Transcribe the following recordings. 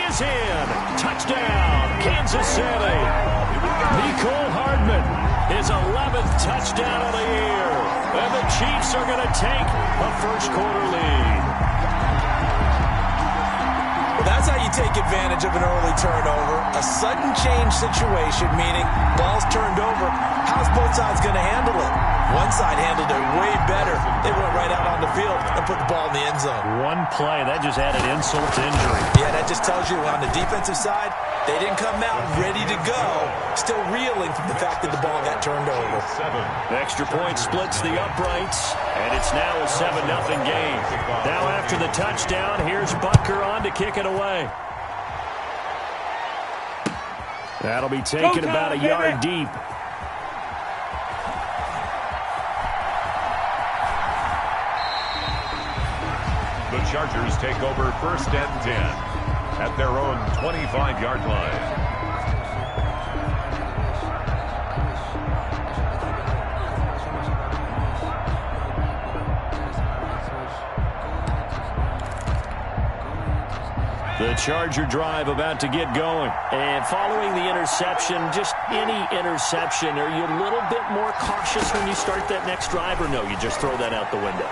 is in. Touchdown, Kansas City. Mecole Hardman, his 11th touchdown of the year. And the Chiefs are going to take a first-quarter lead. Well, that's how you take advantage of an early turnover. A sudden change situation, meaning ball's turned over. How's both sides going to handle it? One side handled it way better. They went right out on the field and put the ball in the end zone. One play, that just added insult to injury. Yeah, that just tells you on the defensive side, they didn't come out ready to go, still reeling from the fact that the ball got turned over. The extra point splits the uprights, and it's now a 7-0 game. Now after the touchdown, here's Butker on to kick it away. That'll be taken about a yard deep. The Chargers take over 1st and 10 at their own 25-yard line. The Charger drive about to get going. And following the interception, just any interception, are you a little bit more cautious when you start that next drive, or no, you just throw that out the window?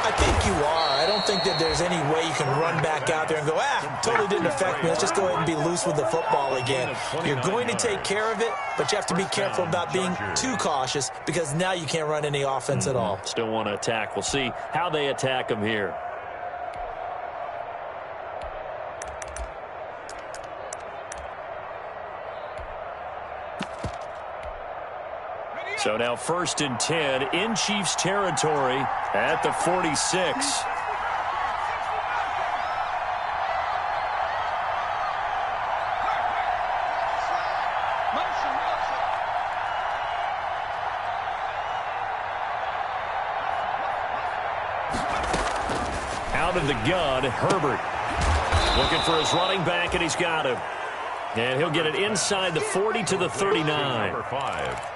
I think you are. I don't think that there's any way you can run back out there and go, totally didn't affect me. Let's just go ahead and be loose with the football again. You're going to take care of it, but you have to be careful about being too cautious because now you can't run any offense at all. Still want to attack. We'll see how they attack them here. So now 1st and 10 in Chiefs territory at the 46. Out of the gun, Herbert. Looking for his running back, and he's got him. And he'll get it inside the 40 to the 39. Number 5.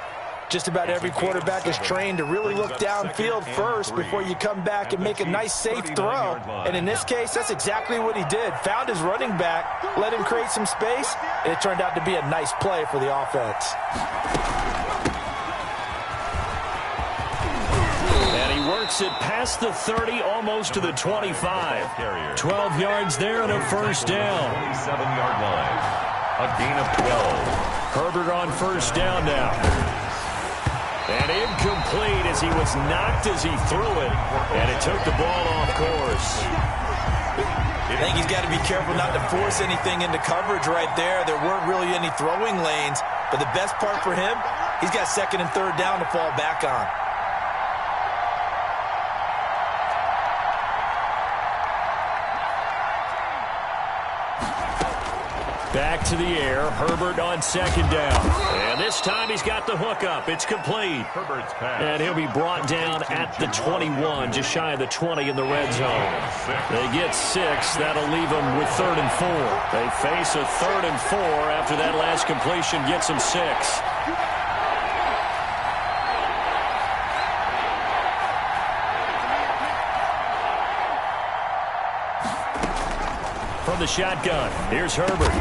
Just about every quarterback is trained to really look downfield first before you come back and make a nice, safe throw. And in this case, that's exactly what he did. Found his running back, let him create some space, and it turned out to be a nice play for the offense. And he works it past the 30, almost to the 25. 12 yards there and a first down. 27-yard line. A gain of 12. Herbert on first down now. And incomplete as he was knocked as he threw it. And it took the ball off course. I think he's got to be careful not to force anything into coverage right there. There weren't really any throwing lanes. But the best part for him, he's got 2nd and 3rd down to fall back on. Back to the air. Herbert on 2nd down. And this time he's got the hook up. It's complete. Herbert's pass. And he'll be brought down at the 21, just shy of the 20 in the red zone. They get 6. That'll leave them with 3rd and 4. They face a 3rd and 4 after that last completion gets them 6. From the shotgun, here's Herbert.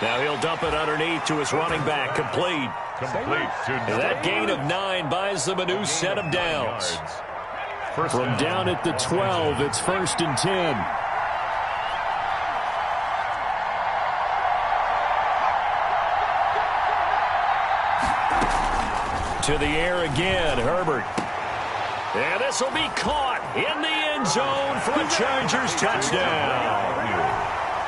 Now he'll dump it underneath to his running back. Complete. That gain of 9 buys them a new set of downs. From down at the 12, it's 1st and 10. To the air again, Herbert. And this will be caught in the end zone for a Chargers touchdown.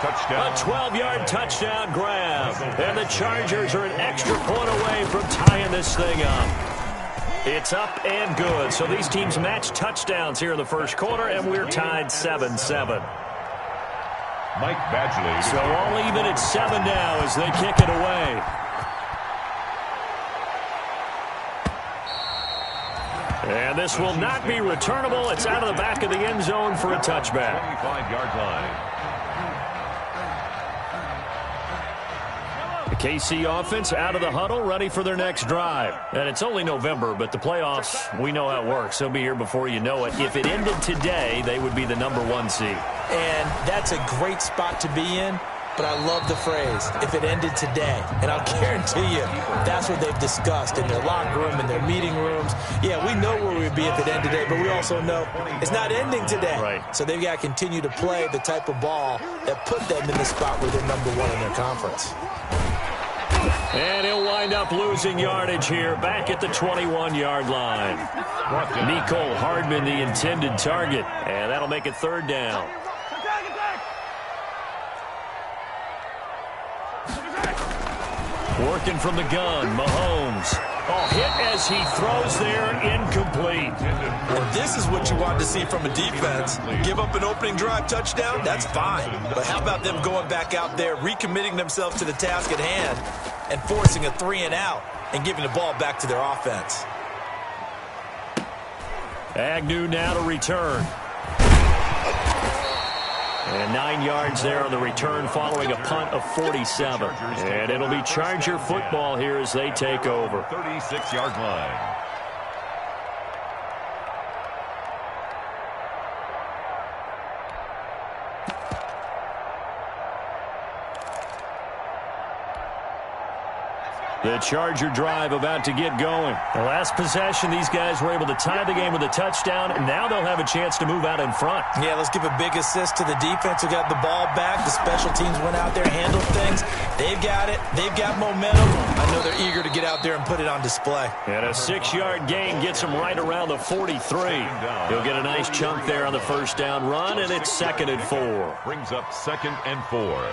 A 12-yard touchdown grab. And the Chargers are an extra point away from tying this thing up. It's up and good. So these teams match touchdowns here in the first quarter, and we're tied 7-7. Mike Badgley. So all even at 7 now as they kick it away. And this will not be returnable. It's out of the back of the end zone for a touchback. 25-yard line. The KC offense out of the huddle, ready for their next drive. And it's only November, but the playoffs, we know how it works. They'll be here before you know it. If it ended today, they would be the #1 seed. And that's a great spot to be in. but I love the phrase, if it ended today. And I'll guarantee you, that's what they've discussed in their locker room, in their meeting rooms. Yeah, we know where we'd be if it ended today, but we also know it's not ending today. Right. So they've got to continue to play the type of ball that put them in the spot where they're #1 in their conference. And he'll wind up losing yardage here back at the 21-yard line. Nicole Hardman, the intended target, and that'll make it 3rd down. Working from the gun, Mahomes. Oh, hit as he throws there, incomplete. And this is what you want to see from a defense. Give up an opening drive touchdown, that's fine. But how about them going back out there, recommitting themselves to the task at hand, and forcing a 3-and-out and giving the ball back to their offense. Agnew now to return. And 9 yards there on the return following a punt of 47. And it'll be Charger football here as they take over. 36-yard line. The Charger drive about to get going. The last possession, these guys were able to tie the game with a touchdown, and now they'll have a chance to move out in front. Yeah, let's give a big assist to the defense who got the ball back. The special teams went out there, handled things. They've got it. They've got momentum. I know they're eager to get out there and put it on display. And a 6-yard gain gets him right around the 43. He'll get a nice chunk there on the first down run, and it's 2nd and 4. Brings up 2nd and 4.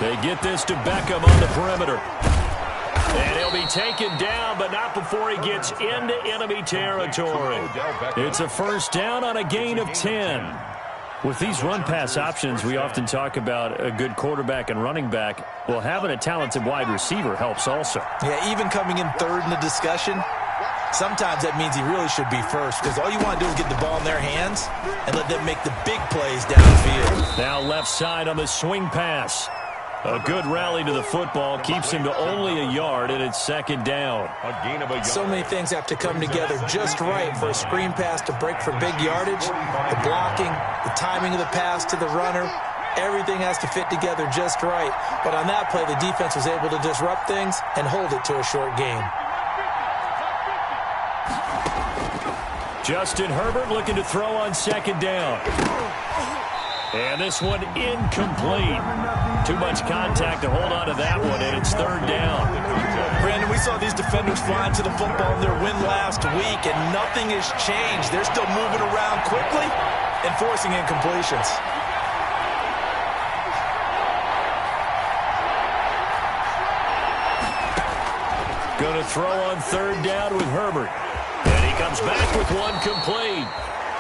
They get this to Beckham on the perimeter. And he'll be taken down, but not before he gets into enemy territory. It's a first down on a gain of 10. With these run-pass options, we often talk about a good quarterback and running back. Well, having a talented wide receiver helps also. Yeah, even coming in 3rd in the discussion, sometimes that means he really should be first, because all you want to do is get the ball in their hands and let them make the big plays downfield. Now left side on the swing pass. A good rally to the football keeps him to only a yard, and it's 2nd down. A gain of a yard. So many things have to come together just right for a screen pass to break for big yardage. The blocking, the timing of the pass to the runner, everything has to fit together just right. But on that play, the defense was able to disrupt things and hold it to a short gain. Justin Herbert looking to throw on 2nd down. And this one incomplete. Too much contact to hold on to that one, and it's 3rd down. Brandon, we saw these defenders flying to the football in their win last week, and nothing has changed. They're still moving around quickly and forcing incompletions. Going to throw on 3rd down with Herbert. And he comes back with one complete.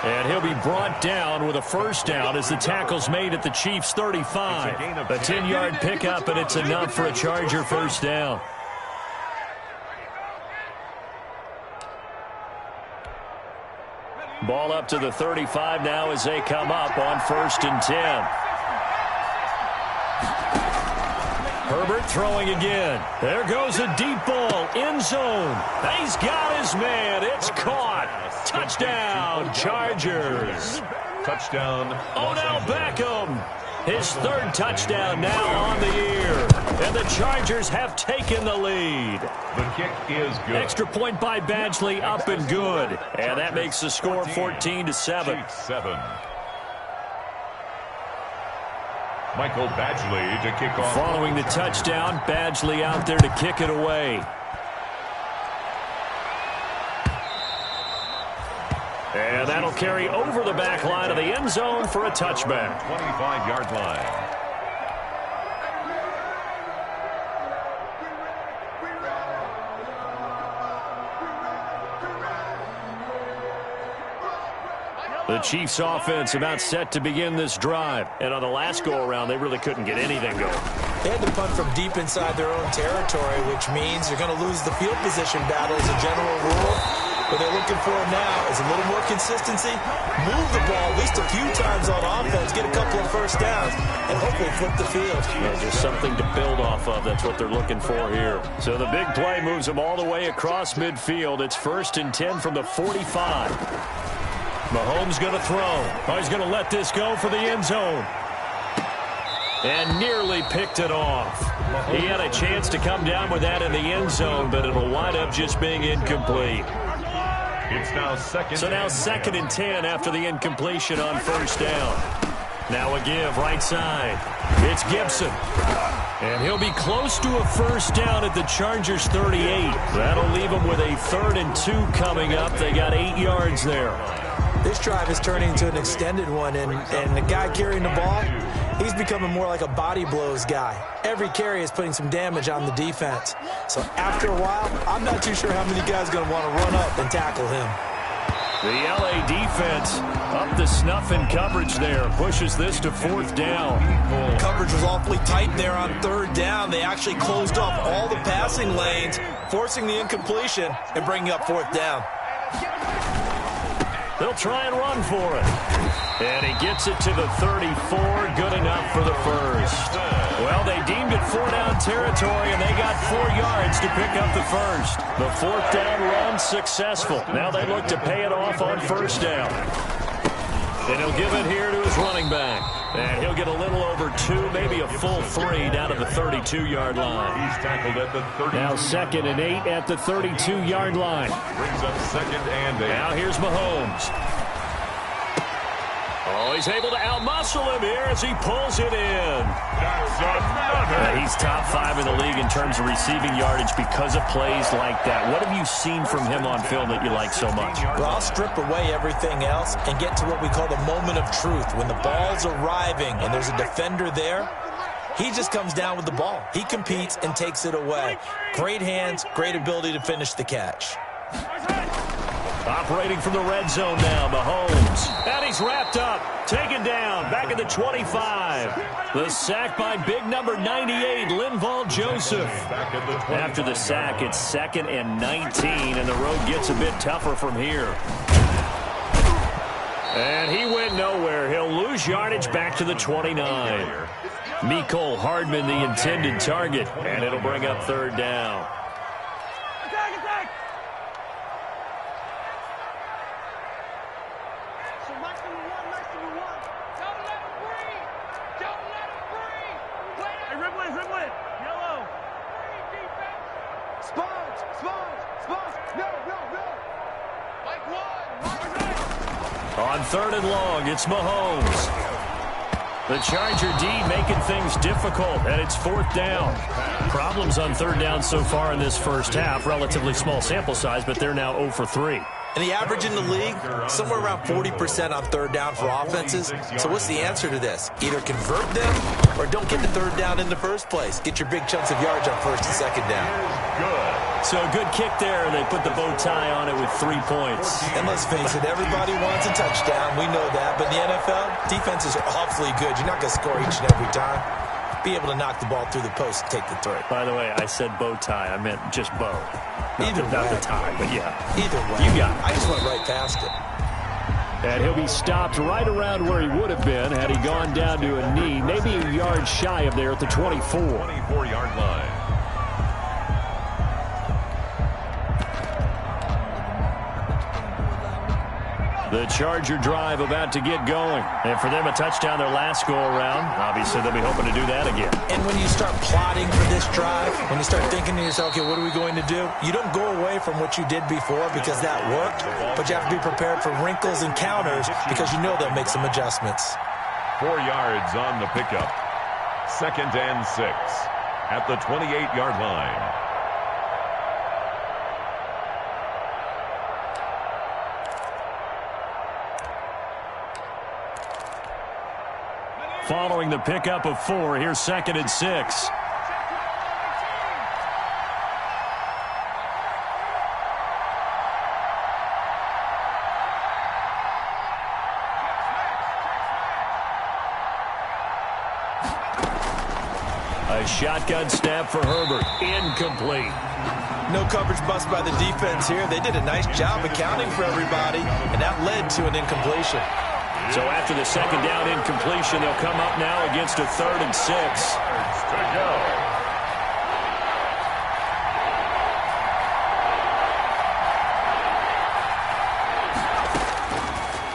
And he'll be brought down with a first down as the tackle's made at the Chiefs' 35. A 10-yard pickup, and it's enough for a Charger first down. Ball up to the 35 now as they come up on 1st and 10. Herbert throwing again. There goes a deep ball. End zone. He's got his man. It's caught. Touchdown, Chargers. Touchdown. Odell Beckham. His 3rd touchdown now on the year. And the Chargers have taken the lead. The kick is good. Extra point by Badgley, up and good. And that makes the score 14-7. Chiefs 7. Michael Badgley to kick off. Following the touchdown, Badgley out there to kick it away. And that'll carry over the back line of the end zone for a touchback. 25-yard line. The Chiefs offense about set to begin this drive. And on the last go-around, they really couldn't get anything going. They had to punt from deep inside their own territory, which means you're going to lose the field position battle as a general rule. What they're looking for now is a little more consistency, move the ball at least a few times on offense, get a couple of first downs, and hopefully flip the field. Yeah, just something to build off of. That's what they're looking for here. So the big play moves them all the way across midfield. It's 1st and 10 from the 45. Mahomes going to throw. Oh, he's going to let this go for the end zone. And nearly picked it off. He had a chance to come down with that in the end zone, but it'll wind up just being incomplete. It's now second and 10 after the incompletion on 1st down. Now a give right side. It's Gibson. And he'll be close to a 1st down at the Chargers 38. That'll leave them with a 3rd and 2 coming up. They got 8 yards there. This drive is turning into an extended one, and the guy carrying the ball, he's becoming more like a body blows guy. Every carry is putting some damage on the defense. So after a while, I'm not too sure how many guys are going to want to run up and tackle him. The LA defense up the snuff in coverage there. Pushes this to 4th down. Coverage was awfully tight there on 3rd down. They actually closed off all the passing lanes, forcing the incompletion and bringing up 4th down. They'll try and run for it. And he gets it to the 34. Good enough for the 1st. Well, they deemed it 4-down territory, and they got 4 yards to pick up the 1st. The 4th down run successful. Now they look to pay it off on 1st down. And he'll give it here to his running back. And he'll get a little over 2, maybe a full 3 down at the 32-yard line. He's tackled at the 32. Now 2nd and 8 at the 32-yard line. Brings up 2nd and 8. Now here's Mahomes. Oh, he's able to outmuscle him here as he pulls it in. That's another. He's top 5 in the league in terms of receiving yardage because of plays like that. What have you seen from him on film that you like so much? Well, I'll strip away everything else and get to what we call the moment of truth. When the ball's arriving and there's a defender there, he just comes down with the ball. He competes and takes it away. Great hands, great ability to finish the catch. Operating from the red zone now, Mahomes. And he's wrapped up, taken down, back at the 25. The sack by big number 98, Linval Joseph. After the sack, it's 2nd and 19, and the road gets a bit tougher from here. And he went nowhere. He'll lose yardage back to the 29. Mecole Hardman, the intended target, and it'll bring up 3rd down. On 3rd and long, it's Mahomes. The Charger D making things difficult, and it's 4th down. Problems on 3rd down so far in this 1st half. Relatively small sample size, but they're now 0 for 3. And the average in the league, somewhere around 40% on 3rd down for offenses. So what's the answer to this? Either convert them or don't get the 3rd down in the first place. Get your big chunks of yards on 1st and 2nd down. Good. So good kick there. They put the bow tie on it with 3 points. And let's face it, everybody wants a touchdown. We know that. But in the NFL, defenses are awfully good. You're not going to score each and every time. Be able to knock the ball through the post and take the 3. By the way, I said bow tie. I meant just bow. Not the tie, but yeah. Either way. You got it. I just went right past it. And he'll be stopped right around where he would have been had he gone down to a knee. Maybe a yard shy of there at the 24. 24-yard line. The Charger drive about to get going. And for them, a touchdown their last go-around. Obviously, they'll be hoping to do that again. And when you start plotting for this drive, when you start thinking to yourself, okay, what are we going to do? You don't go away from what you did before because that worked, but you have to be prepared for wrinkles and counters because you know they'll make some adjustments. 4 yards on the pickup. 2nd and 6 at the 28-yard line. Following the pickup of 4, here's 2nd and 6. A shotgun snap for Herbert. Incomplete. No coverage bust by the defense here. They did a nice job accounting for everybody, and that led to an incompletion. So after the second down incompletion, they'll come up now against a 3rd and 6.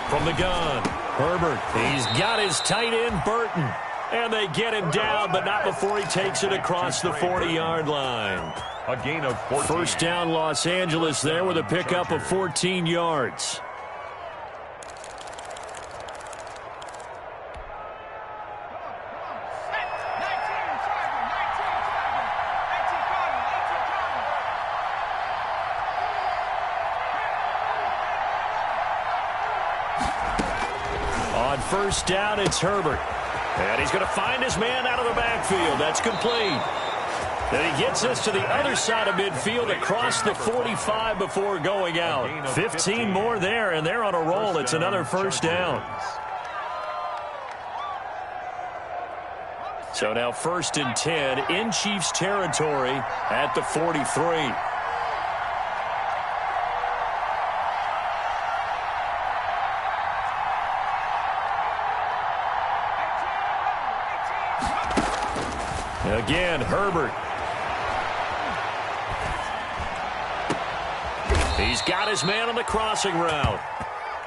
From the gun, Herbert. He's got his tight end, Burton. And they get him down, but not before he takes it across the 40-yard line. A gain of 14. First down, Los Angeles there with a pickup of 14 yards. On first down, it's Herbert. And he's going to find his man out of the backfield. That's complete. And he gets us to the other side of midfield across the 45 before going out. 15 more there, and they're on a roll. It's another first down. So now 1st and 10 in Chiefs territory at the 43. Again, Herbert. He's got his man on the crossing route.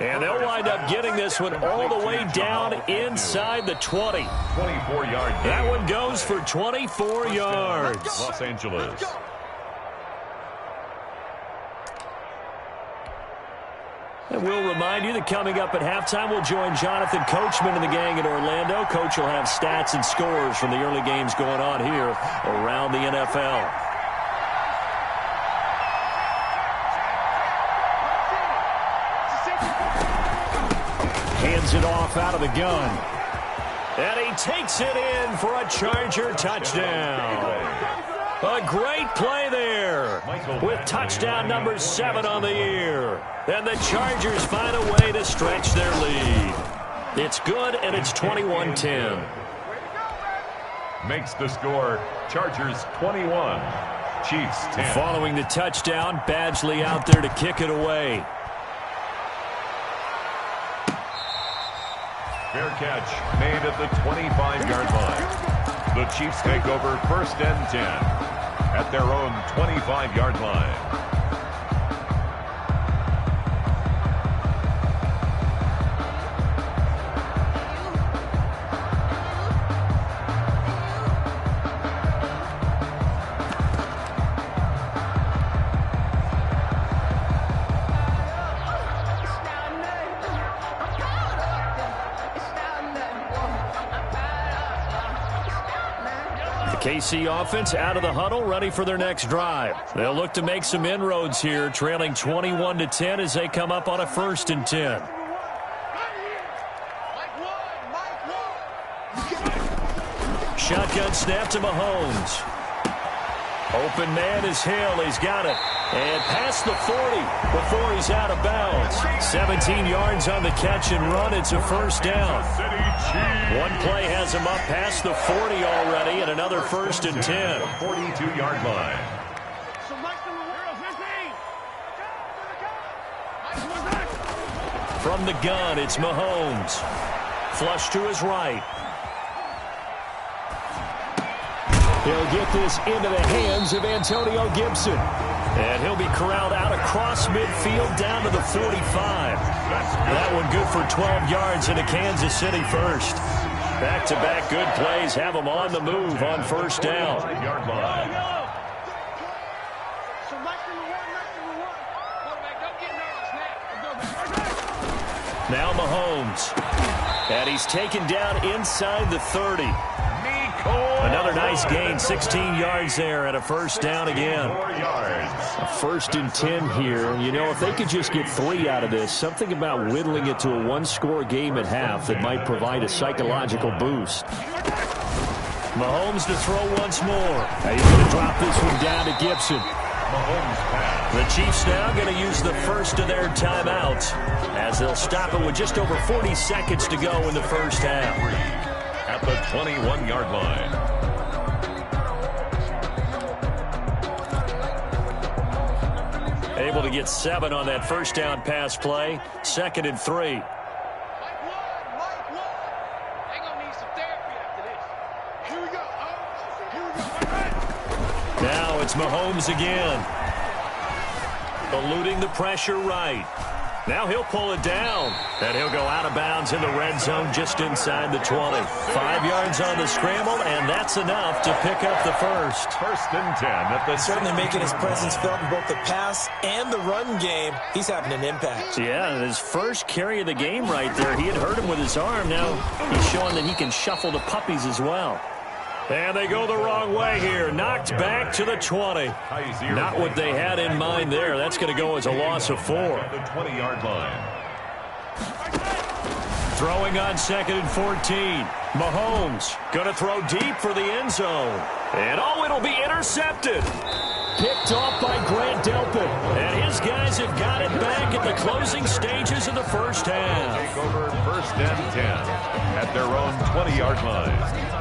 And they'll wind up getting this one all the way down inside the 20. 24-yard gain. That one goes for 24 yards. Los Angeles. And we'll remind you that coming up at halftime, we'll join Jonathan Coachman and the gang in Orlando. Coach will have stats and scores from the early games going on here around the NFL. Hands it off out of the gun. And he takes it in for a Charger touchdown. A great play there with touchdown number 7 on the year. And the Chargers find a way to stretch their lead. It's good, and it's 21-10. Makes the score Chargers 21, Chiefs 10. Following the touchdown, Badgley out there to kick it away. Fair catch made at the 25-yard line. The Chiefs take over 1st and 10 at their own 25-yard line. KC offense out of the huddle, ready for their next drive. They'll look to make some inroads here, trailing 21-10 as they come up on a 1st and 10. Shotgun snap to Mahomes. Open man is Hill. He's got it. And past the 40 before he's out of bounds. 17 yards on the catch and run. It's a 1st down. One play has him up past the 40 already, and another 1st and 10. 42-yard line. From the gun, it's Mahomes. Flush to his right. He'll get this into the hands of Antonio Gibson. And he'll be corralled out across midfield down to the 45. That one good for 12 yards into Kansas City 1st. Back-to-back good plays have them on the move on 1st down. Now Mahomes. And he's taken down inside the 30. Another nice gain, 16 yards there, and a 1st down again. A 1st and 10 here. You know, if they could just get 3 out of this, something about whittling it to a 1-score game at half that might provide a psychological boost. Mahomes to throw once more. He's going to drop this one down to Gibson. The Chiefs now going to use the first of their timeouts as they'll stop it with just over 40 seconds to go in the 1st half. At the 21-yard line. Able to get 7 on that first down pass play. 2nd and 3. Now it's Mahomes again. Eluding the pressure right. Now he'll pull it down, and he'll go out of bounds in the red zone just inside the 20. 5 yards on the scramble, and that's enough to pick up the first. 1st and 10 at the certainly making his presence felt in both the pass and the run game. He's having an impact. Yeah, his first carry of the game right there. He had hurt him with his arm. Now he's showing that he can shuffle the puppies as well. And they go the wrong way here. Knocked back to the 20. Not what they had in mind there. That's going to go as a loss of 4. The 20-yard line. Throwing on 2nd and 14. Mahomes going to throw deep for the end zone. And it'll be intercepted. Picked off by Grant Delpit. And his guys have got it back at the closing stages of the first half. Take over 1st and 10 at their own 20-yard line.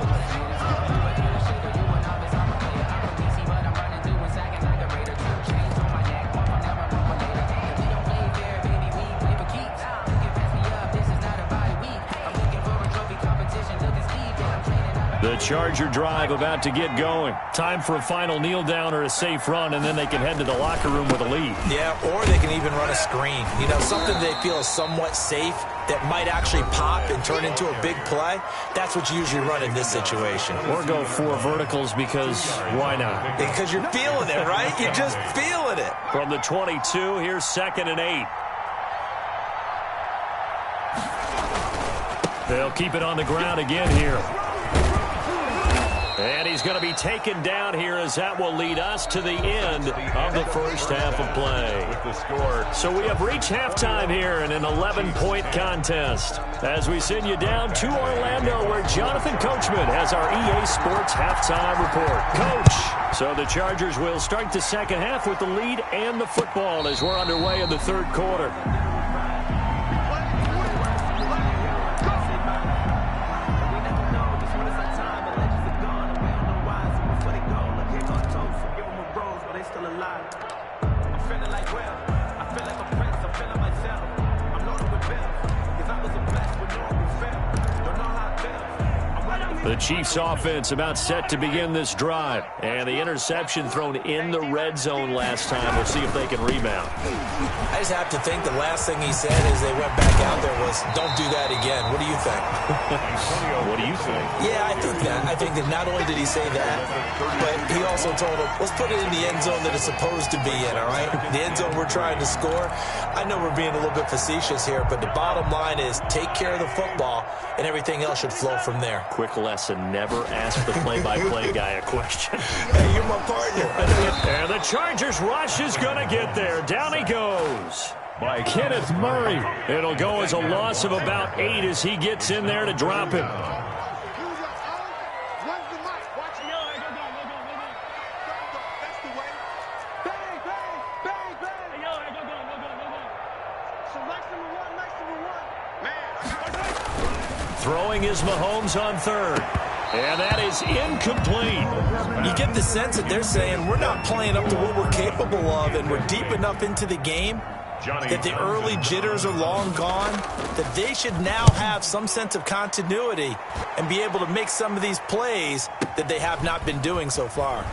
The Charger drive about to get going. Time for a final kneel down or a safe run, and then they can head to the locker room with a lead. Yeah, or they can even run a screen. You know, something they feel is somewhat safe that might actually pop and turn into a big play. That's what you usually run in this situation. Or go 4 verticals because why not? Because you're feeling it, right? You're just feeling it. From the 22, here's 2nd and 8. They'll keep it on the ground again here. And he's going to be taken down here as that will lead us to the end of the first half of play. So we have reached halftime here in an 11-point contest as we send you down to Orlando where Jonathan Coachman has our EA Sports halftime report. Coach, so the Chargers will start the second half with the lead and the football as we're underway in the 3rd quarter. The Chiefs offense about set to begin this drive. And the interception thrown in the red zone last time. We'll see if they can rebound. I just have to think the last thing he said as they went back out there was, don't do that again. What do you think? What do you think? Yeah, I think that. I think that not only did he say that, but he also told him, let's put it in the end zone that it's supposed to be in, all right? The end zone we're trying to score. I know we're being a little bit facetious here, but the bottom line is take care of the football, and everything else should flow from there. Quick lesson, never ask the play-by-play guy a question. Hey, you're my partner. And the Chargers rush is going to get there. Down he goes by Kenneth Murray. It'll go as a loss of about 8 as he gets in there to drop him. Throwing is Mahomes on 3rd. And that is incomplete. You get the sense that they're saying we're not playing up to what we're capable of, and we're deep enough into the game that the early jitters are long gone, that they should now have some sense of continuity and be able to make some of these plays that they have not been doing so far.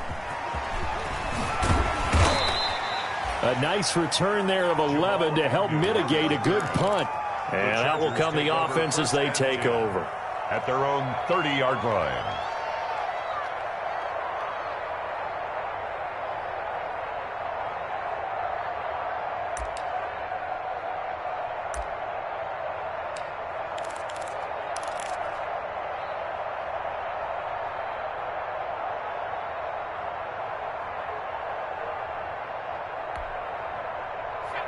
A nice return there of 11 to help mitigate a good punt. And that will come the offense as they take over. At their own 30-yard line.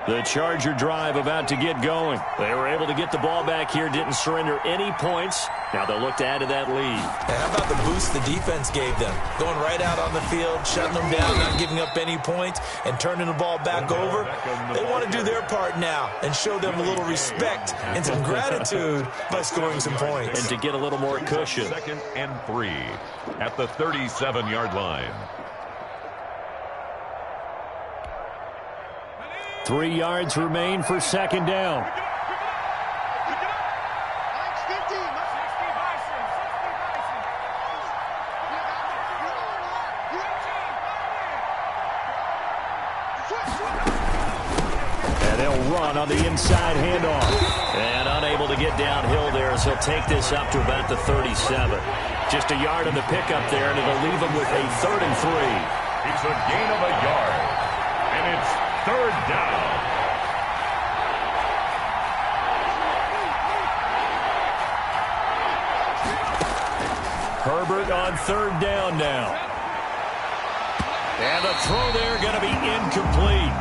The Charger drive about to get going. They were able to get the ball back here, didn't surrender any points. Now they'll look to add to that lead. And how about the boost the defense gave them? Going right out on the field, shutting them down, not giving up any points, and turning the ball back over. They want to do their part now and show them a little respect and some gratitude by scoring some points. And to get a little more cushion. 2nd and 3 at the 37-yard line. 3 yards remain for second down. And they'll run on the inside handoff. And unable to get downhill there as he'll take this up to about the 37. Just a yard on the pickup there, and it'll leave him with a 3rd and 3. It's a gain of a yard, and it's 3rd down. Herbert on 3rd down now. And the throw there going to be incomplete.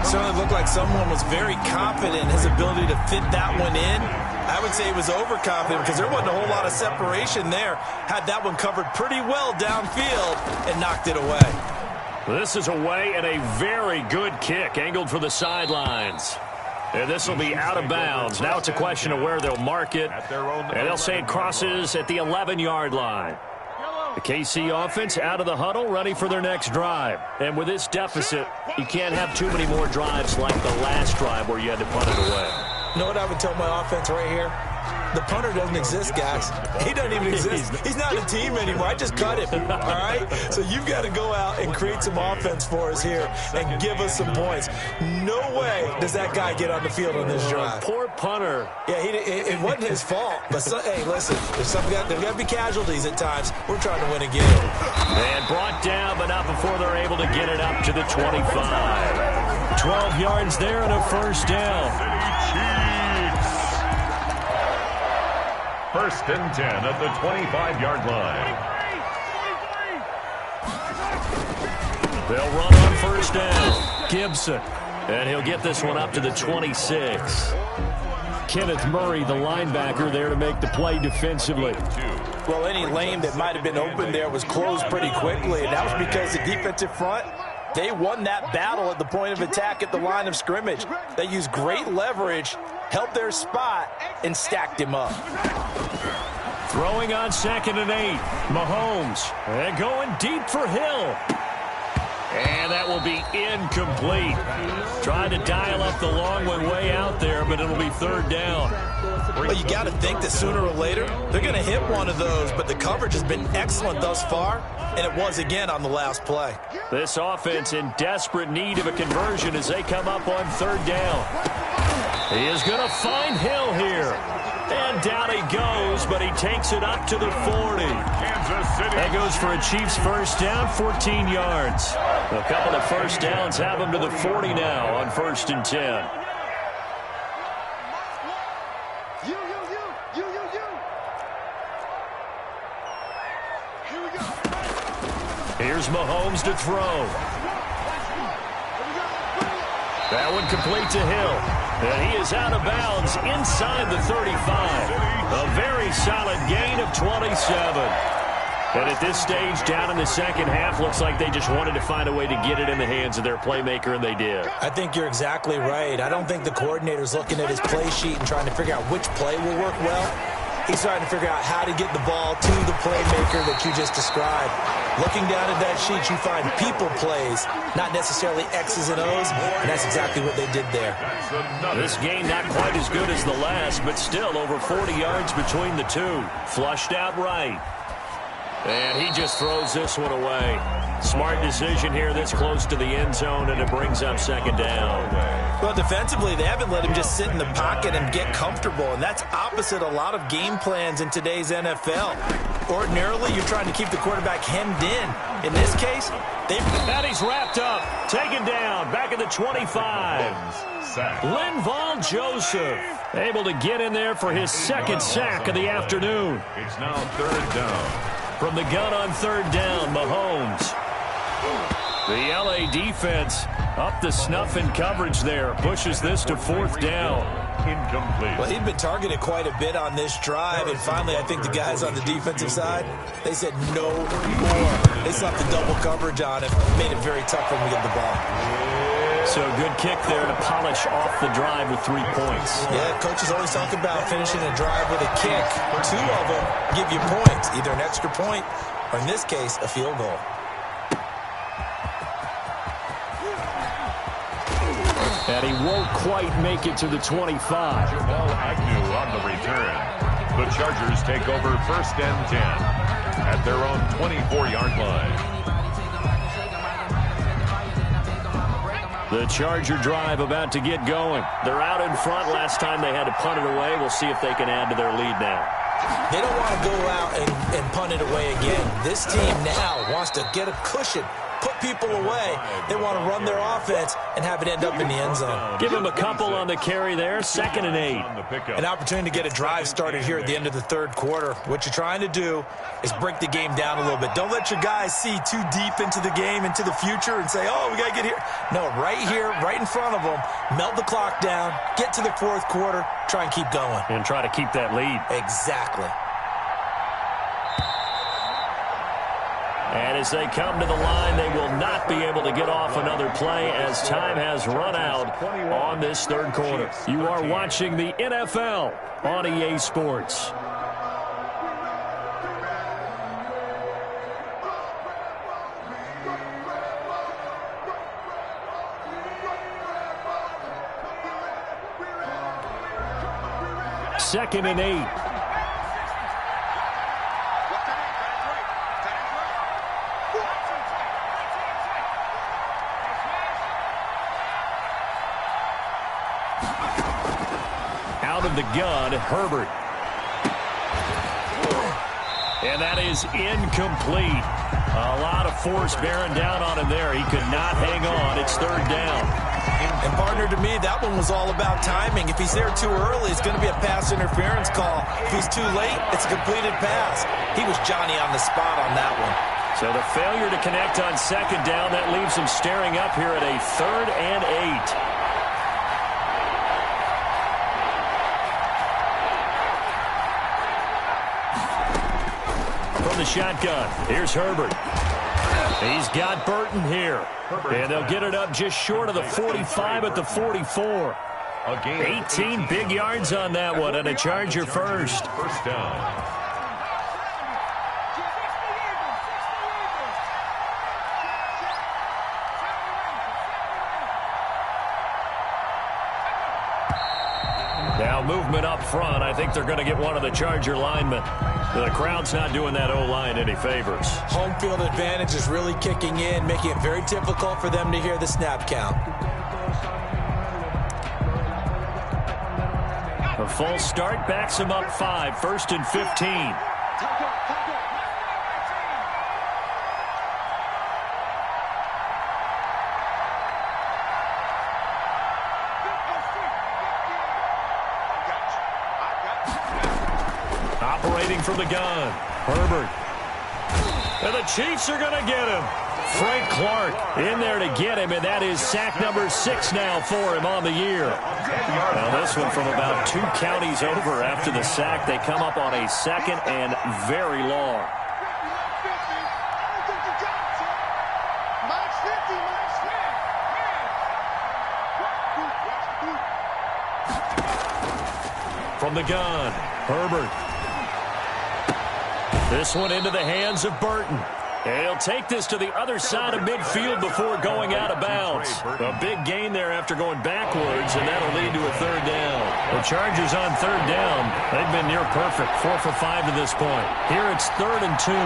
Certainly looked like someone was very confident in his ability to fit that one in. I would say he was overconfident because there wasn't a whole lot of separation there. Had that one covered pretty well downfield and knocked it away. This is away and a very good kick angled for the sidelines. And this will be out of bounds. Now it's a question of where they'll mark it. And they'll say it crosses at the 11-yard line. The KC offense out of the huddle, ready for their next drive. And with this deficit, you can't have too many more drives like the last drive where you had to punt it away. You know what I would tell my offense right here? The punter doesn't exist, guys. He doesn't even exist. He's not a team anymore. I just cut him, all right? So you've got to go out and create some offense for us here and give us some points. No way does that guy get on the field on this drive. Poor punter. Yeah, it wasn't his fault. But, hey, listen, there's got to be casualties at times. We're trying to win a game. And brought down, but not before they're able to get it up to the 25. 12 yards there and a 1st down. 1st and 10 at the 25-yard line. They'll run on 1st down. Gibson. And he'll get this one up to the 26. Kenneth Murray, the linebacker, there to make the play defensively. Well, any lane that might have been open there was closed pretty quickly, and that was because the defensive front, they won that battle at the point of attack at the line of scrimmage. They used great leverage, held their spot, and stacked him up. Throwing on 2nd and 8. Mahomes. And going deep for Hill. And that will be incomplete. Trying to dial up the long one way out there, but it'll be 3rd down. Well, you got to think that sooner or later, they're going to hit one of those, but the coverage has been excellent thus far, and it was again on the last play. This offense in desperate need of a conversion as they come up on 3rd down. He is going to find Hill here. And down he goes, but he takes it up to the 40. That goes for a Chiefs 1st down, 14 yards. A couple of 1st downs have him to the 40 now on 1st and 10. Here's Mahomes to throw. That one complete to Hill. And he is out of bounds inside the 35. A very solid gain of 27. And at this stage, down in the second half, looks like they just wanted to find a way to get it in the hands of their playmaker, and they did. I think you're exactly right. I don't think the coordinator's looking at his play sheet and trying to figure out which play will work well. He's trying to figure out how to get the ball to the playmaker that you just described. Looking down at that sheet, you find people plays, not necessarily X's and O's, and that's exactly what they did there. This game not quite as good as the last, but still over 40 yards between the two. Flushed out right. And he just throws this one away. Smart decision here this close to the end zone, and it brings up 2nd down. Well, defensively, they haven't let him just sit in the pocket and get comfortable, and that's opposite a lot of game plans in today's NFL. Ordinarily, you're trying to keep the quarterback hemmed in. In this case, and he's wrapped up, taken down, back at the 25. Linval Joseph able to get in there for his 2nd sack of the afternoon. It's now 3rd down. From the gun on 3rd down, Mahomes. The LA defense up the snuff in coverage there. Pushes this to 4th down. Incomplete. Well, he'd been targeted quite a bit on this drive, and finally I think the guys on the defensive side, they said no more. They slapped the double coverage on him, made it very tough for him to get the ball. So good kick there to polish off the drive with 3 points. Yeah, coaches always talk about finishing a drive with a kick. 2 of them give you points, either an extra point or, in this case, a field goal. And he won't quite make it to the 25. Jamal Agnew on the return. The Chargers take over 1st and 10 at their own 24-yard line. The Charger drive about to get going. They're out in front. Last time they had to punt it away. We'll see if they can add to their lead now. They don't want to go out and punt it away again. This team now wants to get a cushion, put people away. They want to run their offense and have it end up in the end zone. Give him a couple on the carry there. 2nd and 8. An opportunity to get a drive started here at the end of the 3rd quarter. What you're trying to do is break the game down a little bit. Don't let your guys see too deep into the game, into the future, and say, oh, we got to get here. No, right here, right in front of them, melt the clock down, get to the 4th quarter, try and keep going. And try to keep that lead. Exactly. And as they come to the line, they will not be able to get off another play as time has run out on this 3rd quarter. You are watching the NFL on EA Sports. Second and 8. Out of the gun, Herbert. And that is incomplete. A lot of force bearing down on him there. He could not hang on. It's 3rd down. And, partner, to me, that one was all about timing. If he's there too early, it's going to be a pass interference call. If he's too late, it's a completed pass. He was Johnny on the spot on that one. So the failure to connect on 2nd down, that leaves him staring up here at a 3rd and 8. The shotgun. Here's Herbert. He's got Burton here. And they'll get it up just short of the 45 at the 44. 18 big yards on that one, and a Charger first. 1st down. Now movement up front. I think they're going to get one of the Charger linemen. The crowd's not doing that O-line any favors. Home field advantage is really kicking in, making it very difficult for them to hear the snap count. A false start backs him up 5. 1st and 15. Operating from the gun, Herbert. And the Chiefs are going to get him. Frank Clark in there to get him, and that is sack number 6 now for him on the year. Now this one from about 2 counties over after the sack. They come up on a 2nd and very long. From the gun, Herbert. This one into the hands of Burton. And he'll take this to the other side of midfield before going out of bounds. A big gain there after going backwards, and that'll lead to a 3rd down. The Chargers on 3rd down. They've been near perfect, 4 for 5 to this point. Here it's 3rd and 2.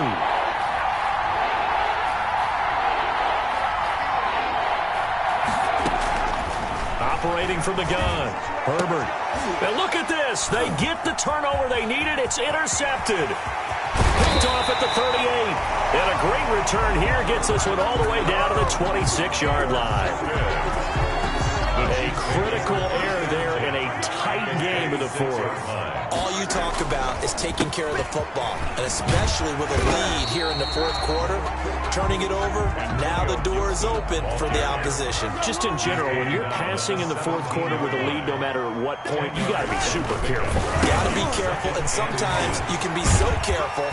Operating from the gun, Herbert. And look at this. They get the turnover they needed. It's intercepted. Picked off at the 38. And a great return here gets this one all the way down to the 26-yard line. A critical error there in a tight game of the 4th. All you talk about is taking care of the football, and especially with a lead here in the 4th quarter, turning it over, now the door is open for the opposition. Just in general, when you're passing in the 4th quarter with a lead, no matter what point, you got to be super careful. Got to be careful, and sometimes you can be so careful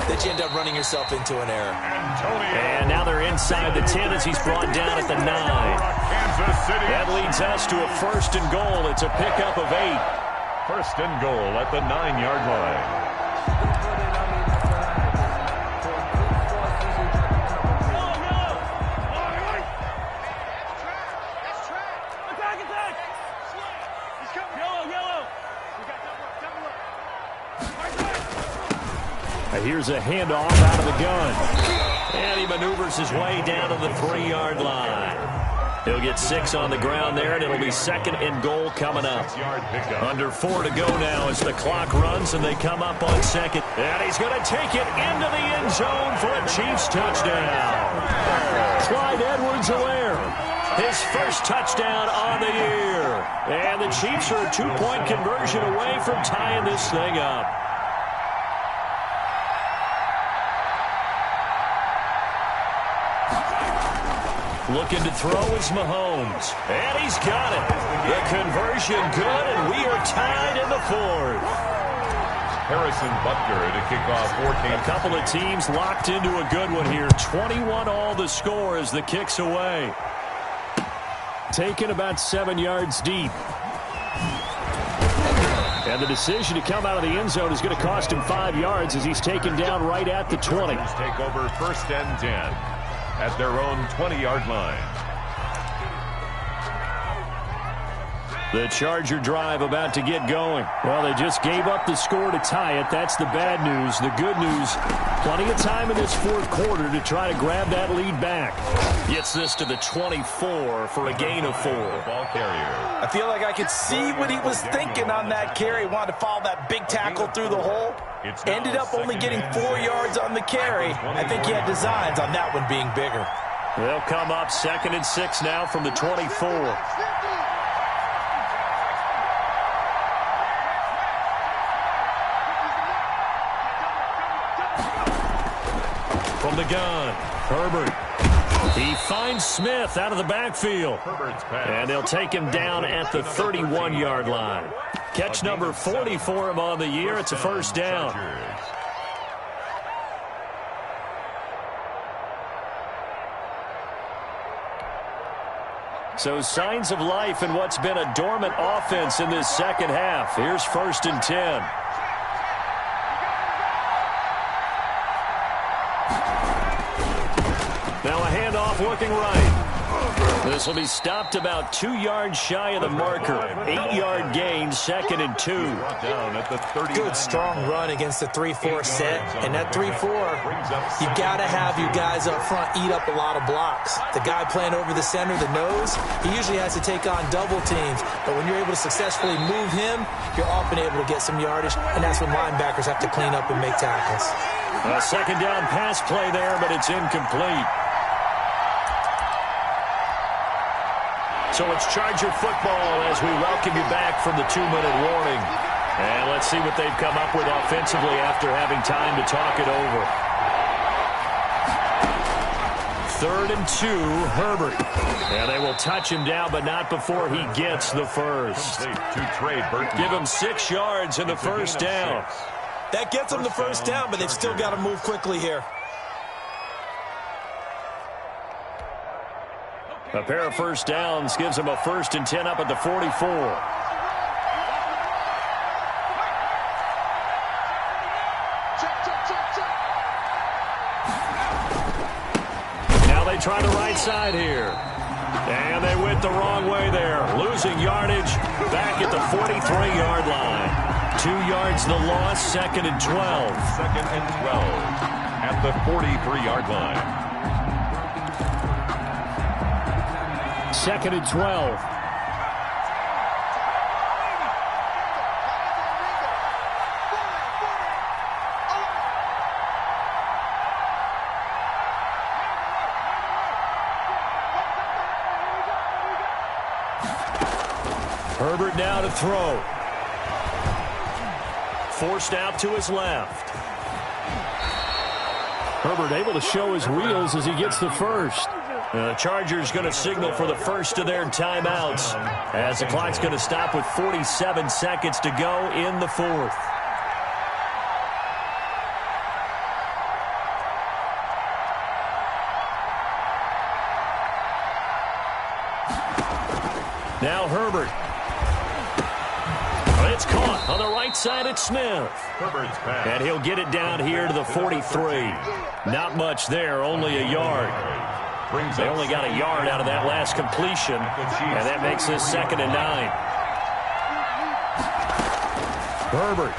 that you end up running yourself into an error. And now they're inside the 10 as he's brought down at the 9. That leads us to a 1st and goal. It's a pickup of 8. 1st and goal at the 9-yard line. Attack! Here's a handoff out of the gun. And he maneuvers his way down to the 3-yard line. He'll get 6 on the ground there, and it'll be 2nd and goal coming up. Under 4 to go now as the clock runs, and they come up on 2nd. And he's going to take it into the end zone for a Chiefs touchdown. Clyde Edwards-Helaire, his first touchdown on the year. And the Chiefs are a 2-point conversion away from tying this thing up. Looking to throw is Mahomes. And he's got it. The conversion good, and we are tied in the 4th. Harrison Butker to kick off 14. A couple of teams locked into a good one here. 21 all the score as the kick's away. Taken about 7 yards deep. And the decision to come out of the end zone is going to cost him 5 yards as he's taken down right at the 20. Take over 1st and 10. At their own 20-yard line. The Charger drive about to get going. Well, they just gave up the score to tie it. That's the bad news. The good news, plenty of time in this 4th quarter to try to grab that lead back. Gets this to the 24 for a gain of 4. Ball carrier. I feel like I could see what he was thinking on that carry. He wanted to follow that big tackle through the hole. Ended up only getting 4 yards on the carry. I think he had designs on that one being bigger. They'll come up 2nd and 6 now from the 24. From the gun, Herbert. He finds Smith out of the backfield. And they'll take him down at the 31-yard line. Catch number 40 for him on the year. It's a 1st down. So signs of life in what's been a dormant offense in this 2nd half. Here's 1st and 10. Now a handoff looking right. This will be stopped about 2 yards shy of the marker. 8-yard gain, 2nd and 2. Good strong run against the 3-4 set. And that 3-4, you got to have you guys up front eat up a lot of blocks. The guy playing over the center, the nose, he usually has to take on double teams. But when you're able to successfully move him, you're often able to get some yardage. And that's when linebackers have to clean up and make tackles. A 2nd down pass play there, but it's incomplete. So it's Charger football as we welcome you back from the 2-minute warning. And let's see what they've come up with offensively after having time to talk it over. 3rd and 2, Herbert. And they will touch him down, but not before he gets the first. Give him 6 yards in the 1st down. That gets them the 1st down, but they've still got to move quickly here. A pair of 1st downs gives him a 1st and 10 up at the 44. Now they try the right side here. And they went the wrong way there. Losing yardage back at the 43-yard line. 2 yards the loss, 2nd and 12. 2nd and 12 at the 43-yard line. 2nd and 12. Herbert now to throw. Forced out to his left. Herbert able to show his wheels as he gets the first. The Chargers going to signal for the first of their timeouts as the clock's going to stop with 47 seconds to go in the 4th. Now Herbert. It's caught on the right side at Smith. And he'll get it down here to the 43. Not much there, only a yard. They only got a yard out of that last completion, and that makes this 2nd and 9. Herbert.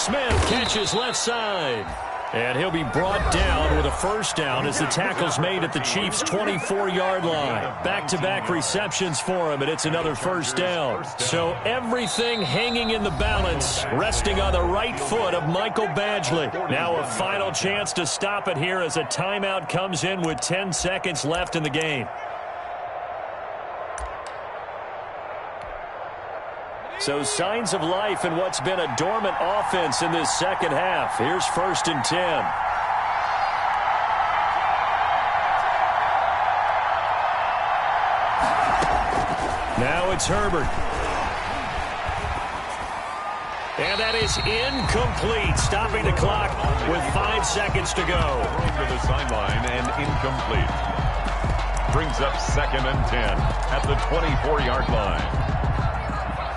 Smith catches left side. And he'll be brought down with a first down as the tackle's made at the Chiefs' 24-yard line. Back-to-back receptions for him, and it's another first down. So everything hanging in the balance, resting on the right foot of Michael Badgley. Now a final chance to stop it here as a timeout comes in with 10 seconds left in the game. So signs of life in what's been a dormant offense in this second half. Here's 1st and 10. Now it's Herbert. And that is incomplete, stopping the clock with 5 seconds to go. To the sideline and incomplete. Brings up 2nd and 10 at the 24-yard line.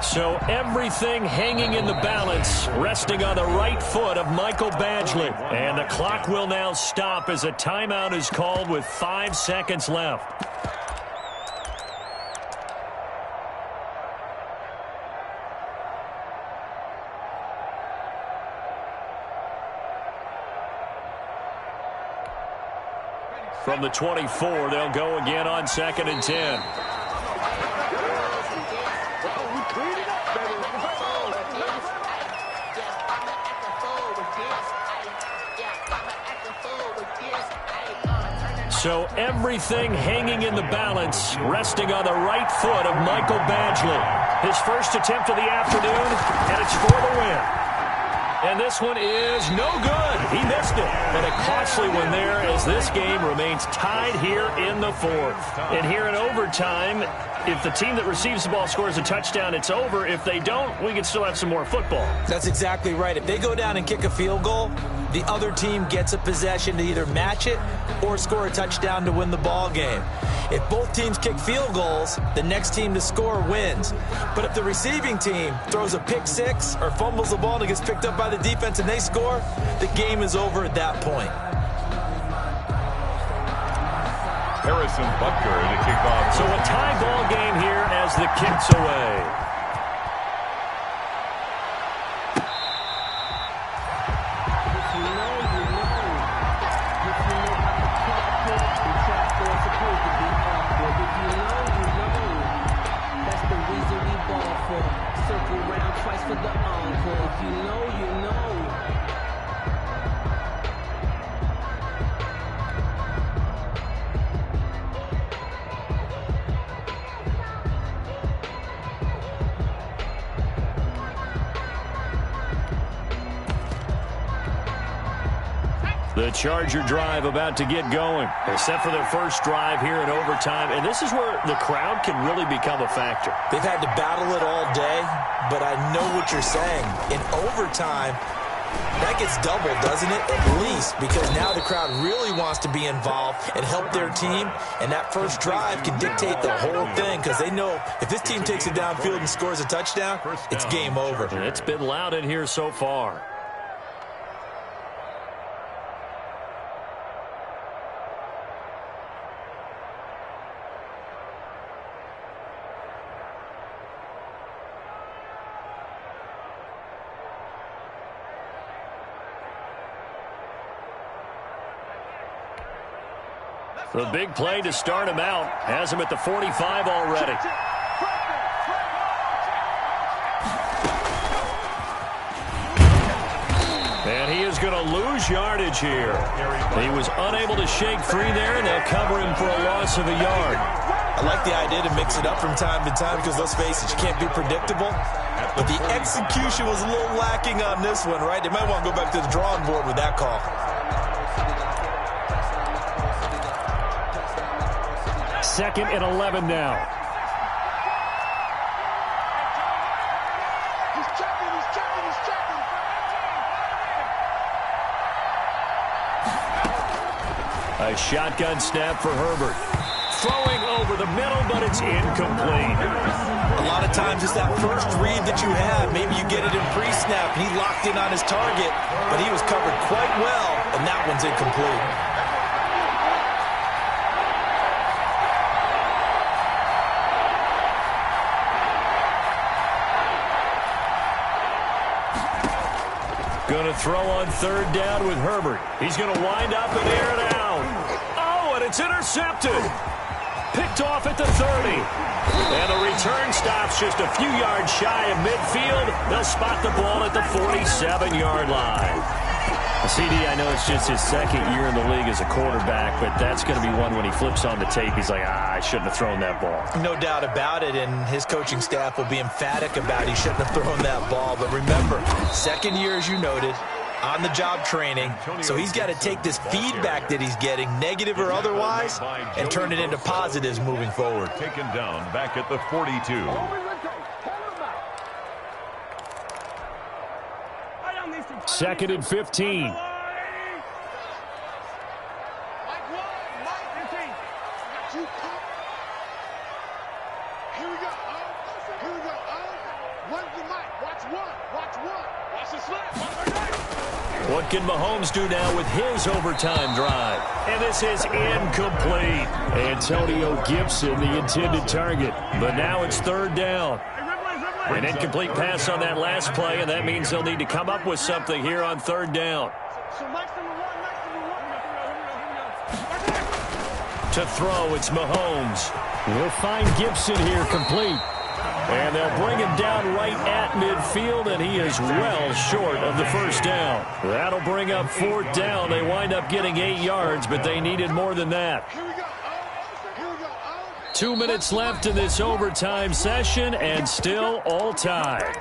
So everything hanging in the balance, resting on the right foot of Michael Badgley. And the clock will now stop as a timeout is called with 5 seconds left. From the 24, they'll go again on 2nd and 10. So everything hanging in the balance, resting on the right foot of Michael Badgley. His first attempt of the afternoon, and it's for the win. And this one is no good. He missed it. And a costly one there as this game remains tied here in the 4th. And here in overtime, if the team that receives the ball scores a touchdown, it's over. If they don't, we can still have some more football. That's exactly right. If they go down and kick a field goal, the other team gets a possession to either match it or score a touchdown to win the ball game. If both teams kick field goals, the next team to score wins. But if the receiving team throws a pick six or fumbles the ball and it gets picked up by the defense and they score, the game is over at that point. Harrison Butker to kick off. So a tie ball game here as the kick's away. The Charger drive about to get going. They're set for their first drive here in overtime, and this is where the crowd can really become a factor. They've had to battle it all day, but I know what you're saying. In overtime, that gets doubled, doesn't it? At least, because now the crowd really wants to be involved and help their team, and that first drive can dictate the whole thing because they know if this team takes it downfield and scores a touchdown, it's game over. And it's been loud in here so far. The big play to start him out. Has him at the 45 already. And he is going to lose yardage here. He was unable to shake free there, and they'll cover him for a loss of a yard. I like the idea to mix it up from time to time because, let's face it, you can't be predictable. But the execution was a little lacking on this one, right? They might want to go back to the drawing board with that call. 2nd and 11 now. A shotgun snap for Herbert. Throwing over the middle, but it's incomplete. A lot of times it's that first read that you have. Maybe you get it in pre-snap, and he locked in on his target, but he was covered quite well, and that one's incomplete. to throw on third down with Herbert. He's going to wind up and air it out. Oh, and it's intercepted. Picked off at the 30. And the return stops just a few yards shy of midfield. They'll spot the ball at the 47-yard line. CD, I know it's just his second year in the league as a quarterback, but that's going to be one when he flips on the tape. He's like, I shouldn't have thrown that ball. No doubt about it, and his coaching staff will be emphatic about he shouldn't have thrown that ball. But remember, second year, as you noted, on-the-job training, so he's got to take this feedback that he's getting, negative or otherwise, and turn it into positives moving forward. Taken down back at the 42. Second and 15. What can Mahomes do now with his overtime drive? And this is incomplete. Antonio Gibson, the intended target. But now it's third down. An incomplete pass on that last play, and that means they'll need to come up with something here on third down. To throw, it's Mahomes. We'll find Gibson here complete. And they'll bring him down right at midfield, and he is well short of the first down. That'll bring up fourth down. They wind up getting 8 yards, but they needed more than that. 2 minutes left in this overtime session, and still all tied.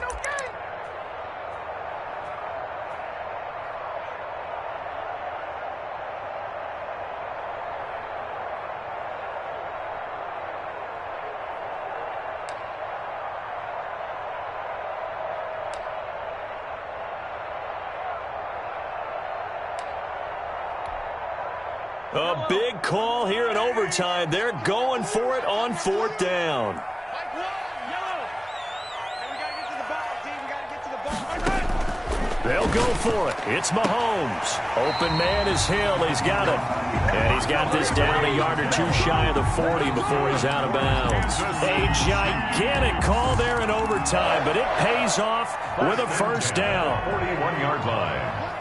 A big call here in overtime. They're going for it on fourth down. They'll go for it. It's Mahomes. Open man is Hill. He's got it. And he's got this down a yard or two shy of the 40 before he's out of bounds. A gigantic call there in overtime, but it pays off with a first down. 41-yard line.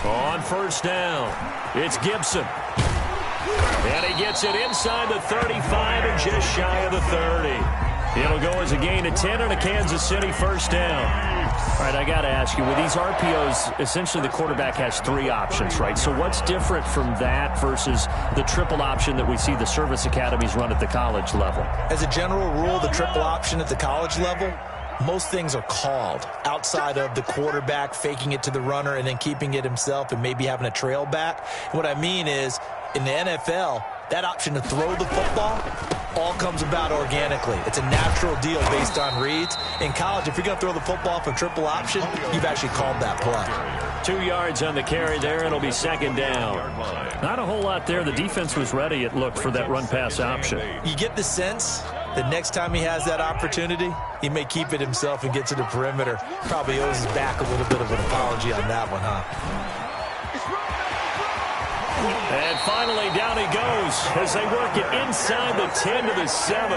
On first down, it's Gibson. And he gets it inside the 35 and just shy of the 30. It'll go as a gain of 10 and a Kansas City first down. All right, I got to ask you, with these RPOs, essentially the quarterback has 3 options, right? So what's different from that versus the triple option that we see the service academies run at the college level? As a general rule, the triple option at the college level, most things are called outside of the quarterback faking it to the runner and then keeping it himself and maybe having a trail back. What I mean is, in the NFL, that option to throw the football all comes about organically. It's a natural deal based on reads. In college, if you're going to throw the football for triple option, you've actually called that play. 2 yards on the carry there. It'll be second down. Not a whole lot there. The defense was ready, it looked, for that run-pass option. You get the sense that next time he has that opportunity, he may keep it himself and get to the perimeter. Probably owes his back a little bit of an apology on that one, huh? And finally, down he goes as they work it inside the 10 to the 7.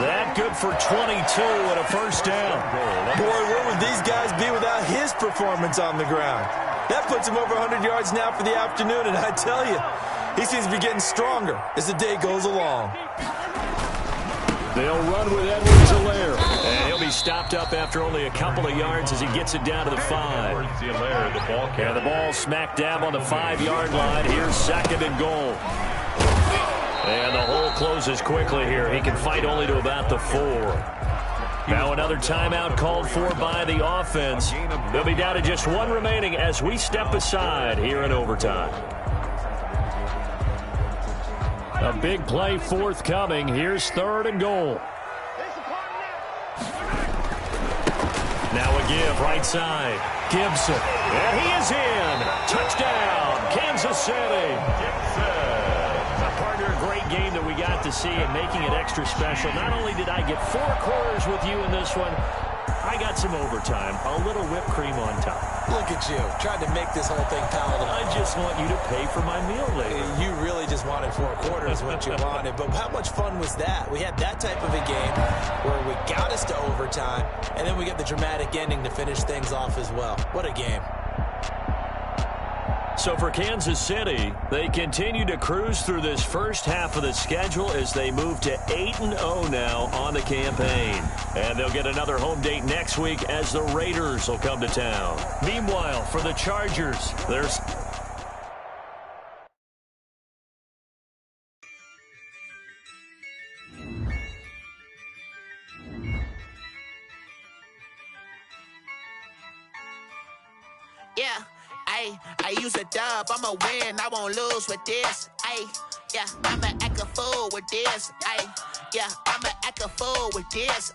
That good for 22 and a first down. Boy, where would these guys be without his performance on the ground? That puts him over 100 yards now for the afternoon, and I tell you, he seems to be getting stronger as the day goes along. They'll run with Edwards-Helaire. And he'll be stopped up after only a couple of yards as he gets it down to the 5. And the ball smack dab on the 5-yard line. Here's second and goal. And the hole closes quickly here. He can fight only to about the 4. Now another timeout called for by the offense. They'll be down to just 1 remaining as we step aside here in overtime. A big play forthcoming. Here's third and goal. Now a give right side. Gibson. And he is in. Touchdown, Kansas City. Partner, a great game that we got to see and making it extra special. Not only did I get 4 quarters with you in this one, I got some overtime, a little whipped cream on top. Look at you, trying to make this whole thing palatable. I just want you to pay for my meal later. You really just wanted 4 quarters what you wanted, but how much fun was that? We had that type of a game where we got us to overtime, and then we got the dramatic ending to finish things off as well. What a game. So for Kansas City, they continue to cruise through this first half of the schedule as they move to 8-0 now on the campaign. And they'll get another home date next week as the Raiders will come to town. Meanwhile, for the Chargers, there's... Yeah, I use a dub, I'ma win, I won't lose with this. Yeah, I'ma act a fool with this. Yeah, I'ma act a fool with this.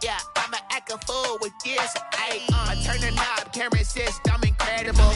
Yeah, I'ma act a fool with this. I turn the knob, can't resist, I'm incredible.